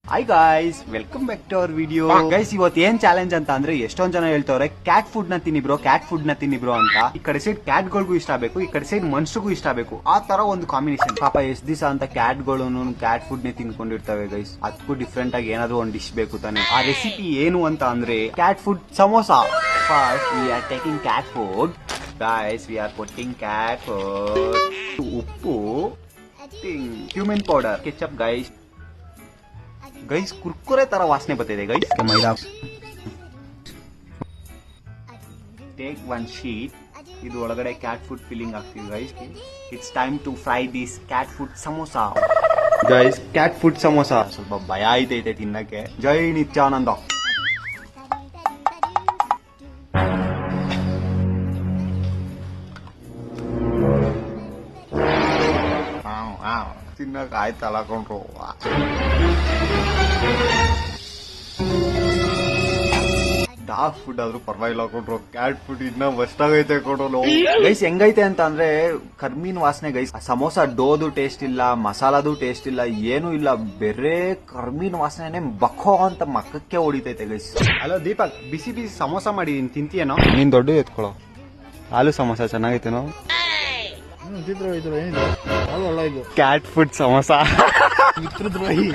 Hi guys, welcome back to our video. Guys, ಇವತ್ತು ಏನ್ challenge ಅಂತ ಅಂದ್ರೆ ಎಷ್ಟೊಂದ್ ಜನ ಹೇಳ್ತವ್ರೆ ಕ್ಯಾಟ್ ಫುಡ್ ನ ತಿನ್ನಿಬ್ರೋ ಅಂತ. ಈ ಕಡೆ ಸೈಡ್ ಕ್ಯಾಟ್ ಗಳಿಗೂ ಇಷ್ಟ ಬೇಕು, ಈ ಕಡೆ ಸೈಡ್ ಮನುಷ್ಯರಿಗೂ ಇಷ್ಟ ಬೇಕು. ಆ ತರ ಒಂದು ಕಾಂಬಿನೇಷನ್. ಪಾಪ ಎಷ್ಟ್ ದಿವಸ ಅಂತ ಕ್ಯಾಟ್ ಗಳು ಕ್ಯಾಟ್ ಫುಡ್ ನೇ ತಿನ್ಕೊಂಡಿರ್ತವೆ ಗೈಸ್. ಅದಕ್ಕೂ ಡಿಫ್ರೆಂಟ್ ಆಗಿ ಏನಾದ್ರು ಒಂದ್ ಡಿಶ್ ಬೇಕು ತಾನೆ. ಆ ರೆಸಿಪಿ ಏನು ಅಂತ ಅಂದ್ರೆ cat food samosa. First we are taking cat food. Guys, we are putting cat food. ಉಪ್ಪು, cumin powder, ketchup guys. Guys, Kurkure ತರ ವಾಸನೆ ಬರ್ತಿದೆ guys. Maida. Take one sheet. ಇದು ಒಳಗಡೆ ಕ್ಯಾಟ್ ಫುಡ್ ಫಿಲ್ಲಿಂಗ್ ಆಗ್ತೀವಿ guys. It's time to fry this cat food samosa. Guys, cat food samosa ಸ್ವಲ್ಪ ಭಯ ಐತೈತೆ ತಿನ್ನಕ್ಕೆ. ಜೈ ನಿತ್ಯಾನಂದ. ತಿನ್ನಕ್ ಆಯ್ತಲ್ಲ ಕೊಂಡ್ರು. ಡಾಗ್ ಫುಡ್ ಆದ್ರೂ ಪರವಾಗಿಲ್ಲ ಕೊಂಡ್ರು, ಕ್ಯಾಟ್ ಫುಡ್ ಇನ್ನ ಮಸ್ತ್ ಆಗೈತೆ ಕೊಡೋನು. ಗೈಸ್, ಹೆಂಗೈತೆ ಅಂತ ಅಂದ್ರೆ ಕರ್ಮೀನ್ ವಾಸನೆ ಗೈಸ್. ಸಮೋಸಾ ಡೋದು ಟೇಸ್ಟ್ ಇಲ್ಲ, ಮಸಾಲಾದು ಟೇಸ್ಟ್ ಇಲ್ಲ, ಏನು ಇಲ್ಲ. ಬೇರೆ ಕರ್ಮೀನ್ ವಾಸನೆ ಬಕ್ಕೋ ಅಂತ ಮಕ್ಕಕ್ಕೆ ಹೊಡಿತೈತೆ ಗೈಸ್. ಹಲೋ ದೀಪಕ್, ಬಿಸಿ ಬಿಸಿ ಸಮೋಸಾ ಮಾಡಿ ತಿಂತೀಯನೋ? ನೀನ್ ದೊಡ್ಡ ಎತ್ಕೊಳ್ಳೋ. ಆಲೂ ಸಮೋಸಾ ಚೆನ್ನಾಗೈತೇನೋ? Cat food samosa. ಮಿತ್ರದ್ರೋಹಿ.